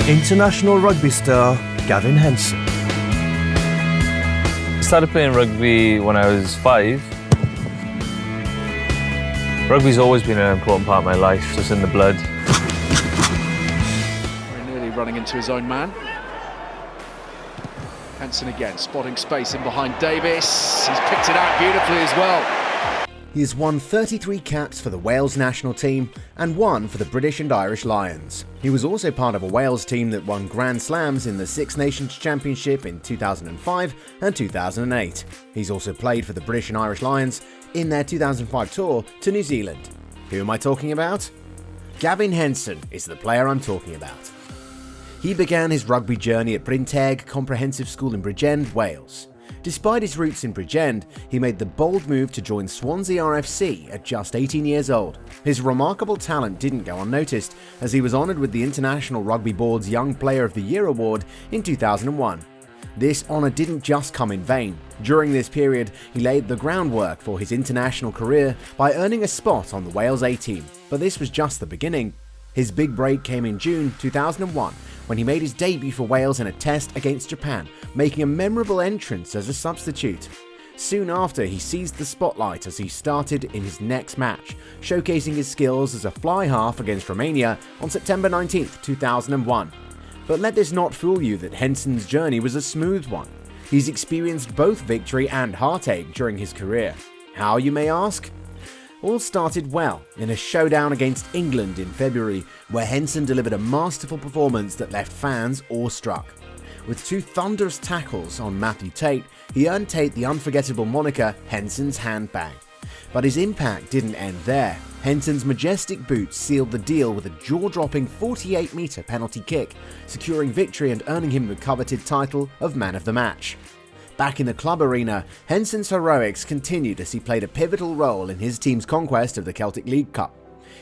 International rugby star Gavin Henson. I started playing rugby when I was 5. Rugby's always been an important part of my life, just in the blood. Very nearly running into his own man. Henson again, spotting space in behind Davis. He's picked it out beautifully as well. He has won 33 caps for the Wales national team and 1 for the British and Irish Lions. He was also part of a Wales team that won Grand Slams in the Six Nations Championship in 2005 and 2008. He's also played for the British and Irish Lions in their 2005 tour to New Zealand. Who am I talking about? Gavin Henson is the player I'm talking about. He began his rugby journey at Bryn Teg Comprehensive School in Bridgend, Wales. Despite his roots in Bridgend, he made the bold move to join Swansea RFC at just 18 years old. His remarkable talent didn't go unnoticed, as he was honoured with the International Rugby Board's Young Player of the Year award in 2001. This honour didn't just come in vain. During this period, he laid the groundwork for his international career by earning a spot on the Wales A team, but this was just the beginning. His big break came in June 2001, when he made his debut for Wales in a test against Japan, making a memorable entrance as a substitute. Soon after, he seized the spotlight as he started in his next match, showcasing his skills as a fly half against Romania on September 19, 2001. But let this not fool you that Henson's journey was a smooth one. He's experienced both victory and heartache during his career. How, you may ask? All started well in a showdown against England in February, where Henson delivered a masterful performance that left fans awestruck. With 2 thunderous tackles on Matthew Tate, he earned Tate the unforgettable moniker Henson's handbag. But his impact didn't end there. Henson's majestic boots sealed the deal with a jaw-dropping 48-metre penalty kick, securing victory and earning him the coveted title of Man of the Match. Back in the club arena, Henson's heroics continued as he played a pivotal role in his team's conquest of the Celtic League Cup.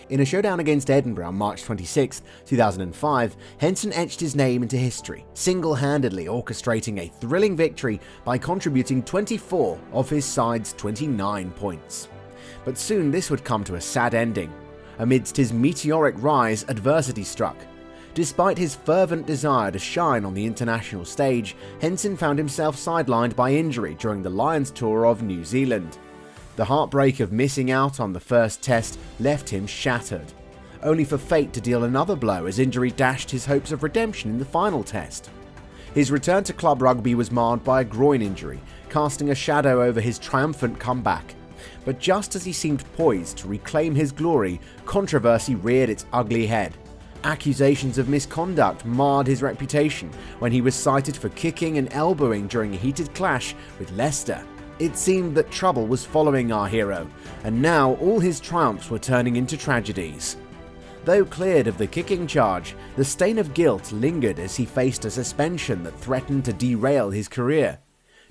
In a showdown against Edinburgh on March 26, 2005, Henson etched his name into history, single-handedly orchestrating a thrilling victory by contributing 24 of his side's 29 points. But soon this would come to a sad ending. Amidst his meteoric rise, adversity struck. Despite his fervent desire to shine on the international stage, Henson found himself sidelined by injury during the Lions tour of New Zealand. The heartbreak of missing out on the first test left him shattered, only for fate to deal another blow as injury dashed his hopes of redemption in the final test. His return to club rugby was marred by a groin injury, casting a shadow over his triumphant comeback. But just as he seemed poised to reclaim his glory, controversy reared its ugly head. Accusations of misconduct marred his reputation when he was cited for kicking and elbowing during a heated clash with Leicester. It seemed that trouble was following our hero, and now all his triumphs were turning into tragedies. Though cleared of the kicking charge, the stain of guilt lingered as he faced a suspension that threatened to derail his career.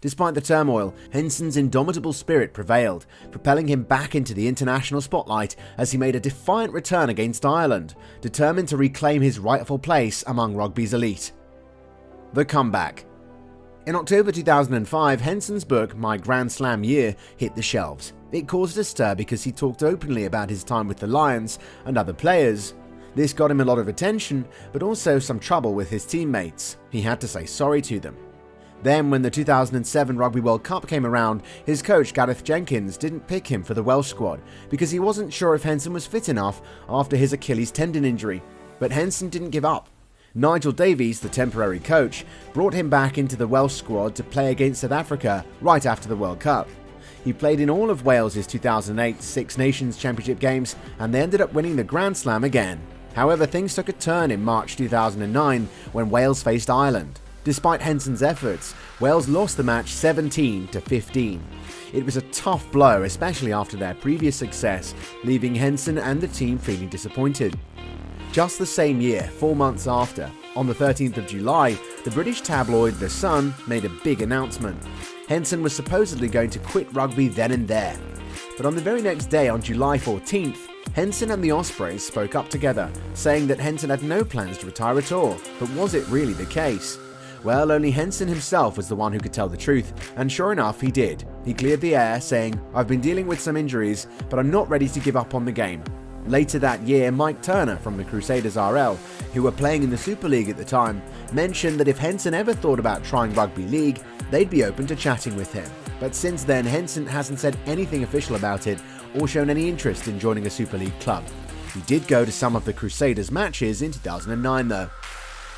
Despite the turmoil, Henson's indomitable spirit prevailed, propelling him back into the international spotlight as he made a defiant return against Ireland, determined to reclaim his rightful place among rugby's elite. The comeback. In October 2005, Henson's book, My Grand Slam Year, hit the shelves. It caused a stir because he talked openly about his time with the Lions and other players. This got him a lot of attention, but also some trouble with his teammates. He had to say sorry to them. Then, when the 2007 Rugby World Cup came around, his coach Gareth Jenkins didn't pick him for the Welsh squad because he wasn't sure if Henson was fit enough after his Achilles tendon injury. But Henson didn't give up. Nigel Davies, the temporary coach, brought him back into the Welsh squad to play against South Africa right after the World Cup. He played in all of Wales's 2008 Six Nations Championship games, and they ended up winning the Grand Slam again. However, things took a turn in March 2009 when Wales faced Ireland. Despite Henson's efforts, Wales lost the match 17-15. It was a tough blow, especially after their previous success, leaving Henson and the team feeling disappointed. Just the same year, 4 months after, on the 13th of July, the British tabloid The Sun made a big announcement. Henson was supposedly going to quit rugby then and there. But on the very next day, on July 14th, Henson and the Ospreys spoke up together, saying that Henson had no plans to retire at all. But was it really the case? Well, only Henson himself was the one who could tell the truth, and sure enough, he did. He cleared the air, saying, "I've been dealing with some injuries, but I'm not ready to give up on the game. Later that year, Mike Turner from the Crusaders RL, who were playing in the Super League at the time, mentioned that if Henson ever thought about trying rugby league, they'd be open to chatting with him. But since then, Henson hasn't said anything official about it or shown any interest in joining a Super League club. He did go to some of the Crusaders matches in 2009 though.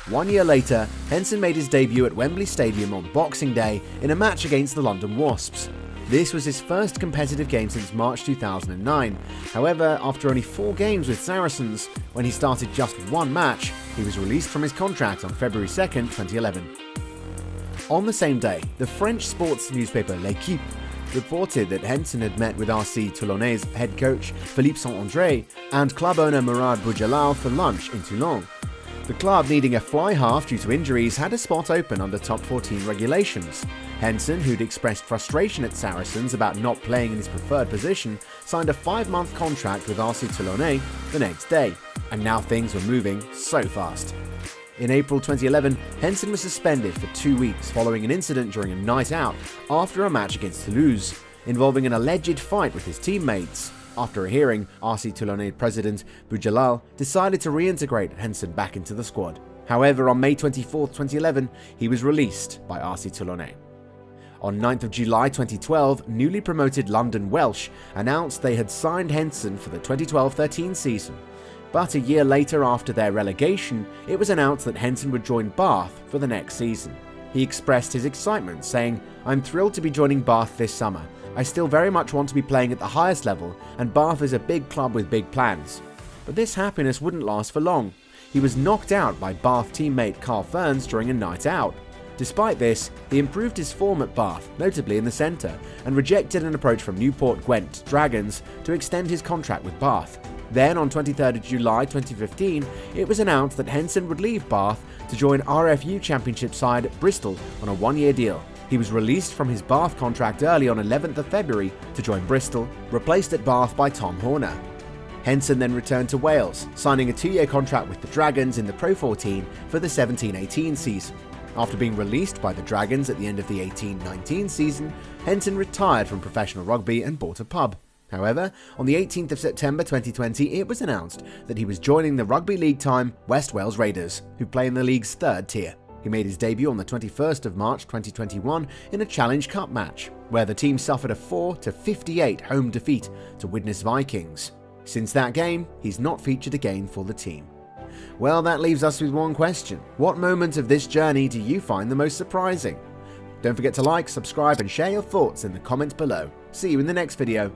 1 year later, Henson made his debut at Wembley Stadium on Boxing Day in a match against the London Wasps. This was his first competitive game since March 2009. However, after only 4 games with Saracens, when he started just 1 match, he was released from his contract on February 2nd, 2011. On the same day, the French sports newspaper L'Équipe reported that Henson had met with RC Toulonnais head coach Philippe Saint-André and club owner Mourad Boujalal for lunch in Toulon. The club, needing a fly half due to injuries, had a spot open under top 14 regulations. Henson, who'd expressed frustration at Saracens about not playing in his preferred position, signed a 5-month contract with RC Toulonnais the next day, and now things were moving so fast. In April 2011, Henson was suspended for 2 weeks following an incident during a night out after a match against Toulouse, involving an alleged fight with his teammates. After a hearing, RC Toulonnais president Boujalal decided to reintegrate Henson back into the squad. However, on May 24, 2011, he was released by RC Toulonnais. On 9th of July 2012, newly promoted London Welsh announced they had signed Henson for the 2012-13 season. But a year later, after their relegation, it was announced that Henson would join Bath for the next season. He expressed his excitement, saying, "I'm thrilled to be joining Bath this summer. I still very much want to be playing at the highest level, and Bath is a big club with big plans." But this happiness wouldn't last for long. He was knocked out by Bath teammate Carl Ferns during a night out. Despite this, he improved his form at Bath, notably in the centre, and rejected an approach from Newport Gwent Dragons to extend his contract with Bath. Then, on 23rd of July 2015, it was announced that Henson would leave Bath to join RFU Championship side Bristol on a 1-year deal. He was released from his Bath contract early on 11th of February to join Bristol, replaced at Bath by Tom Horner. Henson then returned to Wales, signing a 2-year contract with the Dragons in the Pro 14 for the 17-18 season. After being released by the Dragons at the end of the 18-19 season, Henson retired from professional rugby and bought a pub. However, on the 18th of September 2020, it was announced that he was joining the Rugby League time West Wales Raiders, who play in the league's 3rd tier. He made his debut on the 21st of March 2021 in a Challenge Cup match, where the team suffered a 4-58 home defeat to Widnes Vikings. Since that game, he's not featured again for the team. Well, that leaves us with one question. What moment of this journey do you find the most surprising? Don't forget to like, subscribe and share your thoughts in the comments below. See you in the next video.